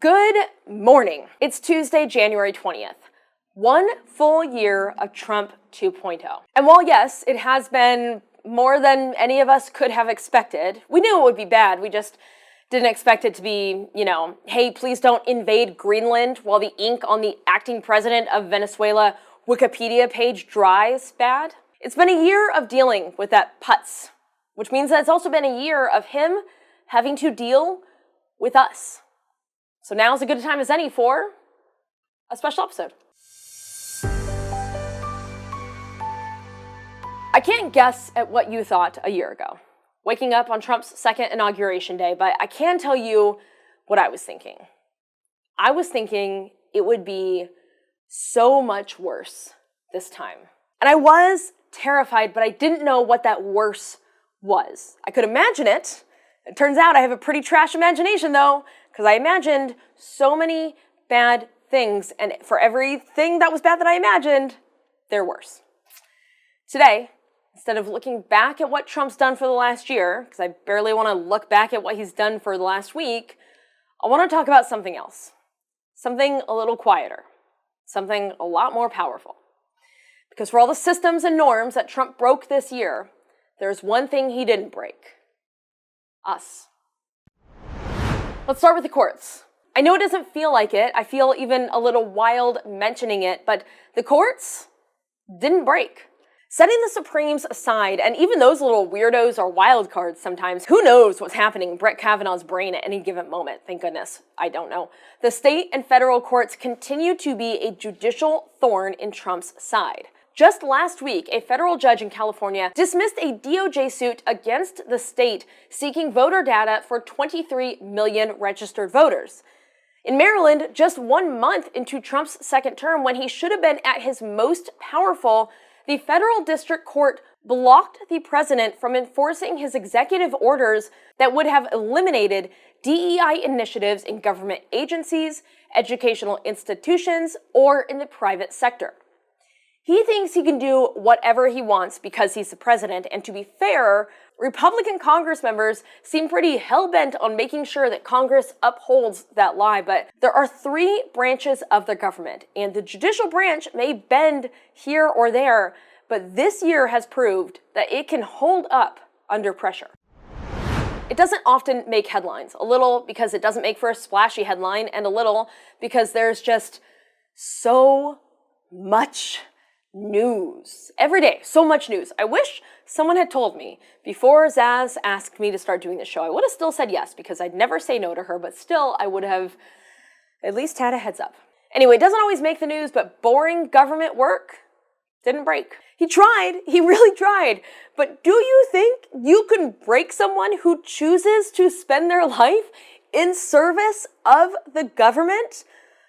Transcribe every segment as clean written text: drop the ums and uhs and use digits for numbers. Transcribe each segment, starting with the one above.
Good morning. It's Tuesday, January 20th. 1 full year of Trump 2.0. And while yes, it has been more than any of us could have expected, we knew it would be bad. We just didn't expect it to be, hey, please don't invade Greenland while the ink on the acting president of Venezuela Wikipedia page dries bad. It's been a year of dealing with that putz, which means that it's also been a year of him having to deal with us. So now's as good a time as any for a special episode. I can't guess at what you thought a year ago, waking up on Trump's second inauguration day, but I can tell you what I was thinking. I was thinking it would be so much worse this time. And I was terrified, but I didn't know what that worse was. I could imagine it. It turns out I have a pretty trash imagination though, because I imagined so many bad things, and for everything that was bad that I imagined, they're worse. Today, instead of looking back at what Trump's done for the last year, because I barely want to look back at what he's done for the last week, I want to talk about something else. Something a little quieter. Something a lot more powerful. Because for all the systems and norms that Trump broke this year, there's one thing he didn't break. Us. Let's start with the courts. I know it doesn't feel like it. I feel even a little wild mentioning it, but the courts didn't break. Setting the Supremes aside, and even those little weirdos are wild cards sometimes, who knows what's happening in Brett Kavanaugh's brain at any given moment, thank goodness, I don't know. The state and federal courts continue to be a judicial thorn in Trump's side. Just last week, a federal judge in California dismissed a DOJ suit against the state seeking voter data for 23 million registered voters. In Maryland, just 1 month into Trump's second term, when he should have been at his most powerful, the federal district court blocked the president from enforcing his executive orders that would have eliminated DEI initiatives in government agencies, educational institutions, or in the private sector. He thinks he can do whatever he wants because he's the president, and to be fair, Republican Congress members seem pretty hell-bent on making sure that Congress upholds that lie, but there are 3 branches of the government, and the judicial branch may bend here or there, but this year has proved that it can hold up under pressure. It doesn't often make headlines, a little because it doesn't make for a splashy headline, and a little because there's just so much news. Every day, so much news. I wish someone had told me before Zaz asked me to start doing this show. I would have still said yes, because I'd never say no to her, but still I would have at least had a heads up. Anyway, it doesn't always make the news, but boring government work didn't break. He tried, he really tried, but do you think you can break someone who chooses to spend their life in service of the government?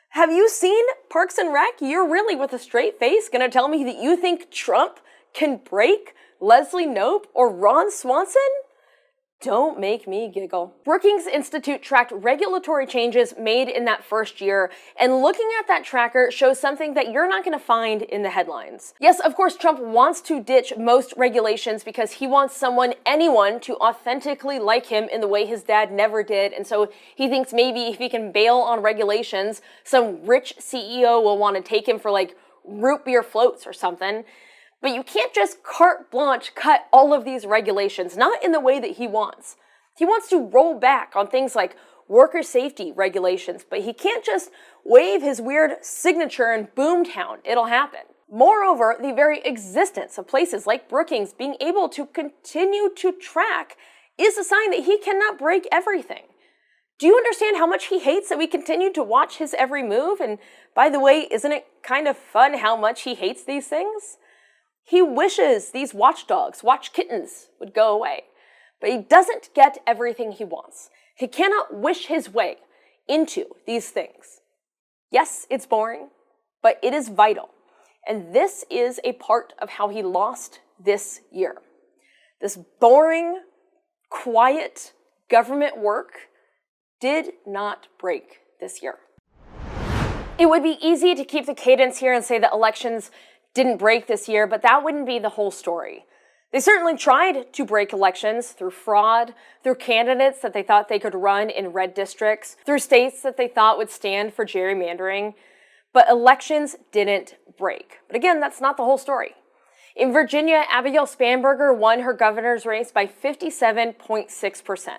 Have you seen Parks and Rec? You're really, with a straight face, gonna tell me that you think Trump can break Leslie Knope or Ron Swanson? Don't make me giggle. Brookings Institute tracked regulatory changes made in that first year, and looking at that tracker shows something that you're not going to find in the headlines. Yes, of course, Trump wants to ditch most regulations because he wants anyone to authentically like him in the way his dad never did, and so he thinks maybe if he can bail on regulations, some rich CEO will want to take him for like root beer floats or something. But you can't just carte blanche cut all of these regulations, not in the way that he wants. He wants to roll back on things like worker safety regulations, but he can't just wave his weird signature in Boomtown. It'll happen. Moreover, the very existence of places like Brookings being able to continue to track is a sign that he cannot break everything. Do you understand how much he hates that we continue to watch his every move? And by the way, isn't it kind of fun how much he hates these things? He wishes these watchdogs, watch kittens, would go away. But he doesn't get everything he wants. He cannot wish his way into these things. Yes, it's boring, but it is vital. And this is a part of how he lost this year. This boring, quiet government work did not break this year. It would be easy to keep the cadence here and say that elections didn't break this year, but that wouldn't be the whole story. They certainly tried to break elections through fraud, through candidates that they thought they could run in red districts, through states that they thought would stand for gerrymandering, but elections didn't break. But again, that's not the whole story. In Virginia, Abigail Spanberger won her governor's race by 57.6%.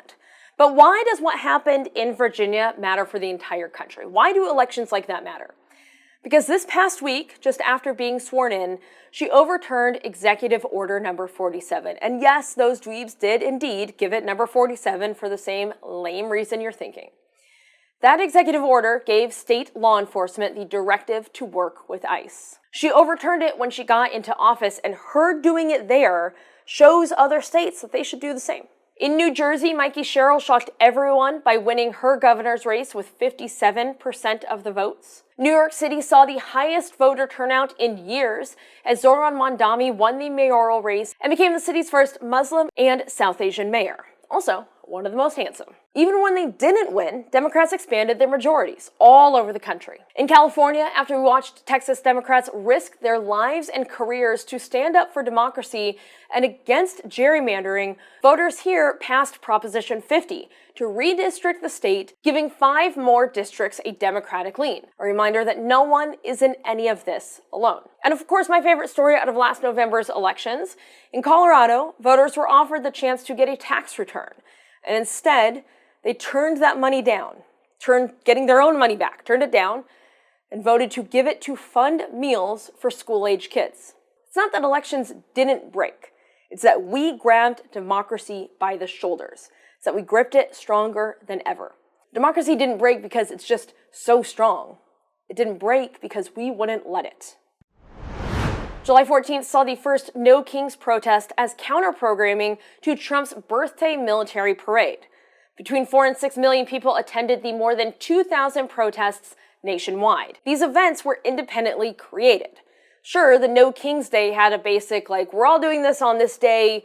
But why does what happened in Virginia matter for the entire country? Why do elections like that matter? Because this past week, just after being sworn in, she overturned Executive Order number 47. And yes, those dweebs did indeed give it number 47 for the same lame reason you're thinking. That executive order gave state law enforcement the directive to work with ICE. She overturned it when she got into office, and her doing it there shows other states that they should do the same. In New Jersey, Mikey Sherrill shocked everyone by winning her governor's race with 57% of the votes. New York City saw the highest voter turnout in years as Zohran Mamdani won the mayoral race and became the city's first Muslim and South Asian mayor. Also, one of the most handsome. Even when they didn't win, Democrats expanded their majorities all over the country. In California, after we watched Texas Democrats risk their lives and careers to stand up for democracy and against gerrymandering, voters here passed Proposition 50 to redistrict the state, giving 5 more districts a Democratic lean. A reminder that no one is in any of this alone. And of course, my favorite story out of last November's elections, in Colorado, voters were offered the chance to get a tax return. And instead, they turned that money down, getting their own money back, turned it down, and voted to give it to fund meals for school-age kids. It's not that elections didn't break. It's that we grabbed democracy by the shoulders. It's that we gripped it stronger than ever. Democracy didn't break because it's just so strong. It didn't break because we wouldn't let it. July 14th saw the first No Kings protest as counter-programming to Trump's birthday military parade. Between 4 and 6 million people attended the more than 2,000 protests nationwide. These events were independently created. Sure, the No Kings Day had a basic, we're all doing this on this day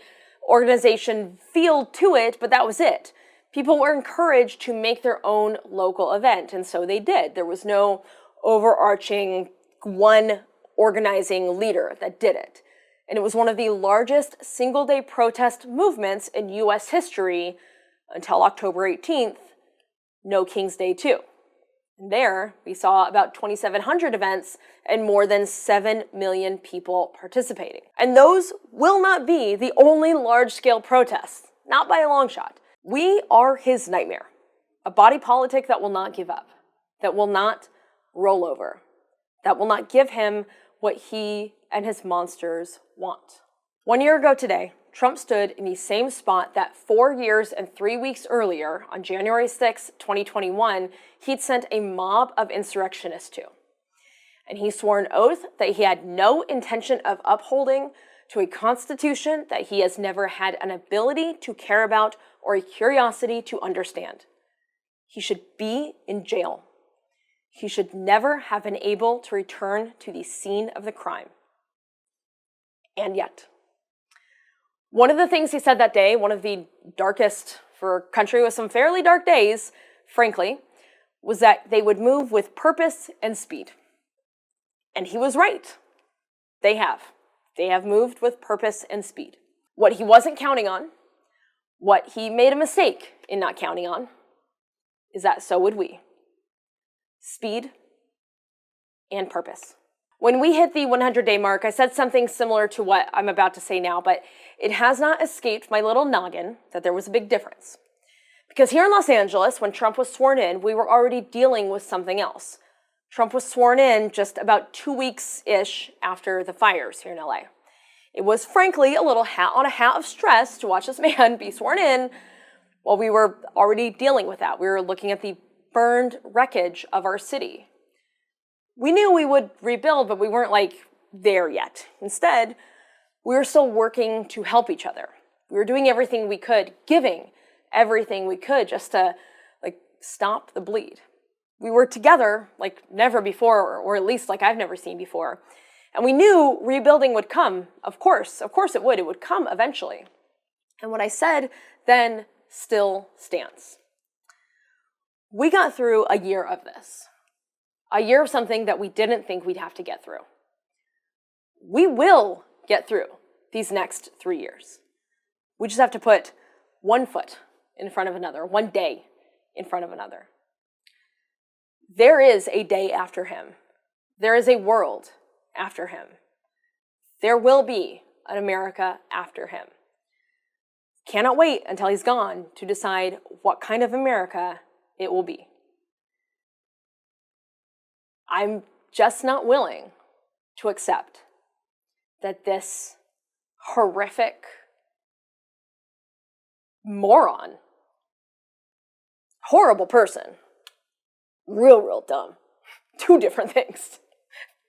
organization feel to it, but that was it. People were encouraged to make their own local event, and so they did. There was no overarching one organizing leader that did it. And it was one of the largest single-day protest movements in U.S. history until October 18th, No Kings Day 2. And there, we saw about 2,700 events and more than 7 million people participating. And those will not be the only large-scale protests, not by a long shot. We are his nightmare, a body politic that will not give up, that will not roll over, that will not give him what he and his monsters want. 1 year ago today, Trump stood in the same spot that 4 years and 3 weeks earlier, on January 6, 2021, he'd sent a mob of insurrectionists to. And he swore an oath that he had no intention of upholding to a constitution that he has never had an ability to care about or a curiosity to understand. He should be in jail. He should never have been able to return to the scene of the crime. And yet, one of the things he said that day, one of the darkest for a country with some fairly dark days, frankly, was that they would move with purpose and speed. And he was right. They have. They have moved with purpose and speed. What he wasn't counting on, what he made a mistake in not counting on, is that so would we. Speed and purpose. When we hit the 100-day mark, I said something similar to what I'm about to say now, but it has not escaped my little noggin that there was a big difference. Because here in Los Angeles, when Trump was sworn in, we were already dealing with something else. Trump was sworn in just about 2 weeks-ish after the fires here in LA. It was, frankly, a little hat on a hat of stress to watch this man be sworn in while we were already dealing with that. We were looking at the burned wreckage of our city. We knew we would rebuild, but we weren't there yet. Instead, we were still working to help each other. We were doing everything we could, giving everything we could just to stop the bleed. We were together like never before, or at least like I've never seen before. And we knew rebuilding would come. Of course it would. It would come eventually. And what I said then still stands. We got through a year of this. A year of something that we didn't think we'd have to get through. We will get through these next 3 years. We just have to put one foot in front of another, one day in front of another. There is a day after him. There is a world after him. There will be an America after him. Cannot wait until he's gone to decide what kind of America it will be. I'm just not willing to accept that this horrific moron, horrible person, real dumb, two different things,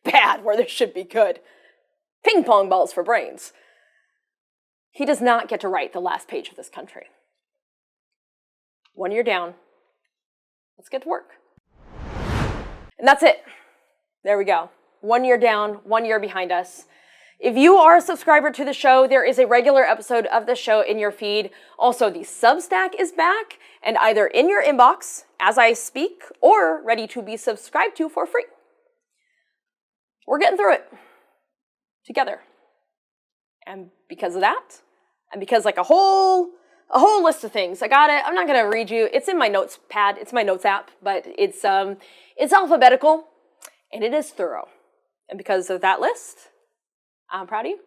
bad where there should be good, ping pong balls for brains. He does not get to write the last page of this country. 1 year down, let's get to work. And that's it. There we go. 1 year down, 1 year behind us. If you are a subscriber to the show, there is a regular episode of the show in your feed. Also, the Substack is back and either in your inbox as I speak or ready to be subscribed to for free. We're getting through it together. And because of that, and because like a whole list of things, I got it. I'm not going to read you. It's in my notes pad. It's my notes app, but it's alphabetical and it is thorough. And because of that list, I'm proud of you.